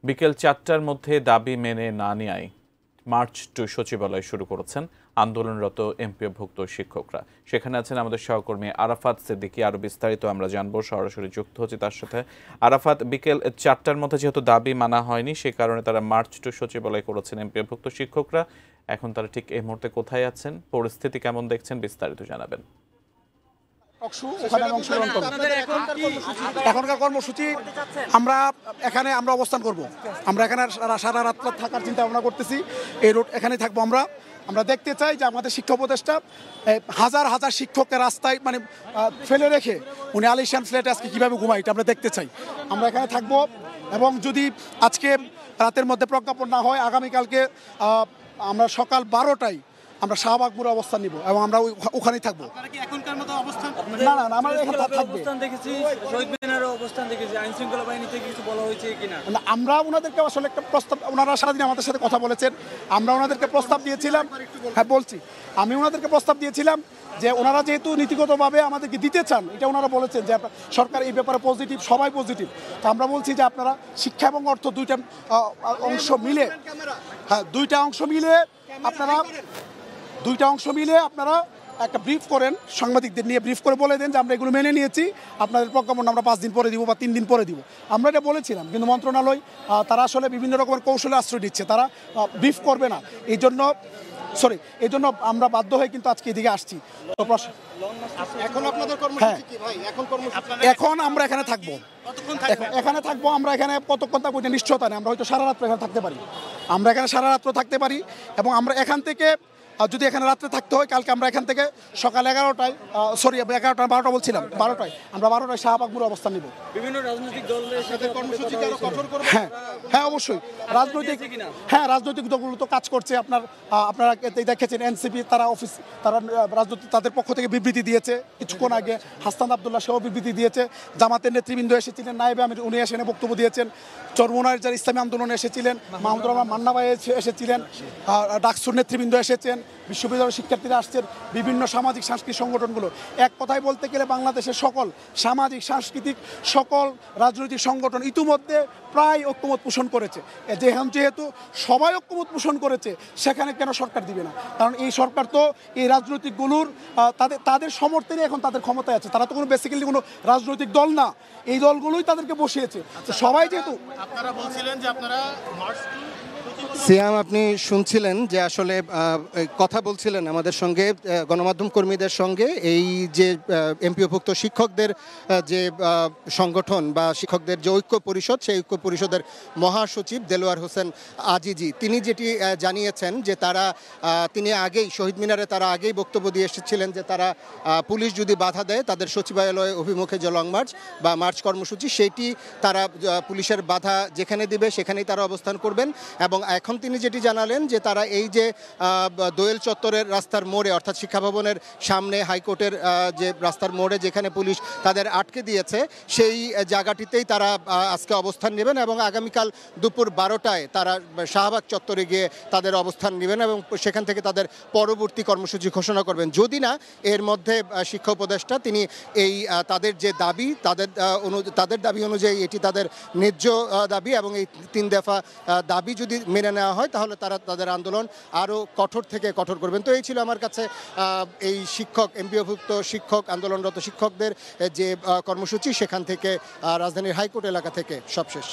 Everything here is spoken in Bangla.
বিকেল ৪টার মধ্যে দাবি মেনে না নেয়ায় মার্চ টু সচিবালয় শুরু করেছেন আন্দোলনরত এমপিওভুক্ত শিক্ষকরা। সেখানে আছেন আমাদের সহকর্মী আরাফাত সিদ্দিকী। আরো বিস্তারিত আমরা জানবো, সরাসরি যুক্ত হচ্ছে তার সাথে। আরাফাত, বিকেল ৪টার মধ্যে যেহেতু দাবি মানা হয়নি, সে কারণে তারা মার্চ টু সচিবালয় করেছেন এমপিওভুক্ত শিক্ষকরা। এখন তারা ঠিক এই মুহূর্তে কোথায় আছেন, পরিস্থিতি কেমন দেখছেন, বিস্তারিত জানাবেন। এখনকার কর্মসূচি আমরা অবস্থান করব। আমরা এখানে সারা রাত থাকার চিন্তা ভাবনা করতেছি। এই রোড এখানে থাকবো। আমরা দেখতে চাই যে আমাদের শিক্ষা উপদেষ্টা হাজার হাজার শিক্ষককে রাস্তায় ফেলে রেখে উনি আলিশান ফ্ল্যাটে আজকে কীভাবে ঘুমায়, এটা আমরা দেখতে চাই। আমরা এখানে থাকবো এবং যদি আজকে রাতের মধ্যে প্রজ্ঞাপন না হয়, আগামীকালকে আমরা সকাল 12টায় আমরা শাহবাগপুরে অবস্থান নিব এবং আমরা ওখানেই থাকবো। না, আমরা এখানে থাকবো। আমরা ওনাদেরকে আসলে একটা প্রস্তাব, ওনারা সারাদিন আমাদের সাথে কথা বলেছেন। আমরা ওনাদেরকে প্রস্তাব দিয়েছিলাম, আমি ওনাদেরকে প্রস্তাব দিয়েছিলাম যে ওনারা যেহেতু নীতিগতভাবে আমাদেরকে দিতে চান, এটা ওনারা বলেছেন যে সরকার এই ব্যাপারে পজিটিভ, সবাই পজিটিভ। তো আমরা বলছি যে আপনারা শিক্ষা এবং অর্থ দুইটা অংশ মিলে আপনারা একটা ব্রিফ করেন, সাংবাদিকদের নিয়ে ব্রিফ করে বলে দেন যে আমরা এগুলো মেনে নিয়েছি, আপনাদের প্রজ্ঞাপন আমরা 5 দিন পরে দিব বা 3 দিন পরে দিব। আমরা এটা বলেছিলাম, কিন্তু মন্ত্রণালয় তারা আসলে বিভিন্ন রকমের কৌশলে আশ্রয় দিচ্ছে, তারা ব্রিফ করবে না। এই জন্য আমরা বাধ্য হয়ে কিন্তু আজকে এদিকে আসছি। এখন আমরা এখানে থাকবো। আমরা এখানে কতক্ষণ থাকবো এটা নিশ্চয়তা নেই। আমরা হয়তো সারা রাত্র এখানে থাকতে পারি। এবং আমরা এখান থেকে যদি এখানে রাত্রে থাকতে হয়, কালকে আমরা এখান থেকে সকাল 12টায় আমরা 12টায় শাহবাগপুরে অবস্থান নিব। বিভিন্ন রাজনৈতিক দলের সাথে কর্মসূচি আরো কঠোর করবে। হ্যাঁ, অবশ্যই রাজনৈতিক দলগুলো তো কাজ করছে। আপনারা দেখেছেন এনসিপি তারা রাজনৈতিক তাদের পক্ষ থেকে বিবৃতি দিয়েছে কিছুক্ষণ আগে। হাসান আব্দুল্লাহ সেও বিবৃতি দিয়েছে। জামাতের নেতৃবৃন্দ এসেছিলেন, নায়েবে আমির উনি এসে বক্তব্য দিয়েছেন। চরমোনার যারা ইসলামী আন্দোলনে এসেছিলেন, মাহমুদুর রহমান মান্না ভাই এসেছিলেন, ডাকসুর নেতৃবৃন্দ এসেছেন, বিশ্ববিদ্যালয়ের শিক্ষার্থীরা আসছেন, বিভিন্ন সামাজিক সাংস্কৃতিক সংগঠনগুলো। এক কথায় বলতে গেলে বাংলাদেশের সকল সামাজিক সাংস্কৃতিক সকল রাজনৈতিক সংগঠন ইতিমধ্যে প্রায় ঐক্যমত পোষণ করেছে। যেহেতু সবাই ঐক্যমত পোষণ করেছে, সেখানে কেন সরকার দিবে না? কারণ এই সরকার তো এই রাজনৈতিকগুলোর তাদের সমর্থনে এখন তাদের ক্ষমতায় আছে। তারা তো কোনো বেসিক্যালি কোনো রাজনৈতিক দল না, এই দলগুলোই তাদেরকে বসিয়েছে। সবাই যেহেতু আপনারা বলছিলেন যে আপনারা সিয়াম, আপনি শুনছিলেন যে আসলে কথা বলছিলেন আমাদের সঙ্গে, গণমাধ্যম কর্মীদের সঙ্গে। এই যে এমপিওভুক্ত শিক্ষকদের যে সংগঠন বা শিক্ষকদের যে ঐক্য পরিষদ, সেই ঐক্য পরিষদের মহাসচিব দেলোয়ার হোসেন আজিজি, তিনি যেটি জানিয়েছেন যে তিনি আগেই শহীদ মিনারে তারা আগেই বক্তব্য দিয়ে এসেছিলেন যে তারা পুলিশ যদি বাধা দেয় তাদের সচিবালয় অভিমুখে যে লং মার্চ বা মার্চ কর্মসূচি, সেইটি তারা পুলিশের বাধা যেখানে দিবে সেখানেই তারা অবস্থান করবেন। এবং এখন তিনি যেটি জানালেন যে তারা এই যে দোয়েল চত্বরের রাস্তার মোড়ে, অর্থাৎ শিক্ষা ভবনের সামনে হাইকোর্টের যে রাস্তার মোড়ে যেখানে পুলিশ তাদের আটকে দিয়েছে, সেই জায়গাটিতেই তারা আজকে অবস্থান নেবেন এবং আগামীকাল দুপুর 12টায় তারা শাহবাগ চত্বরে গিয়ে তাদের অবস্থান নেবেন এবং সেখান থেকে তাদের পরবর্তী কর্মসূচি ঘোষণা করবেন। যদি না এর মধ্যে শিক্ষা উপদেষ্টা তিনি এই তাদের যে দাবি, তাদের দাবি অনুযায়ী এটি তাদের ন্যায্য দাবি এবং এই 3 দফা দাবি যদি মেনে নেওয়া হয়, তাহলে তারা তাদের আন্দোলন আরও কঠোর থেকে কঠোর করবেন। তো এই ছিল আমার কাছে এই এমপিওভুক্ত শিক্ষক আন্দোলনরত শিক্ষকদের যে কর্মসূচি, সেখান থেকে রাজধানীর হাইকোর্ট এলাকা থেকে সবশেষ।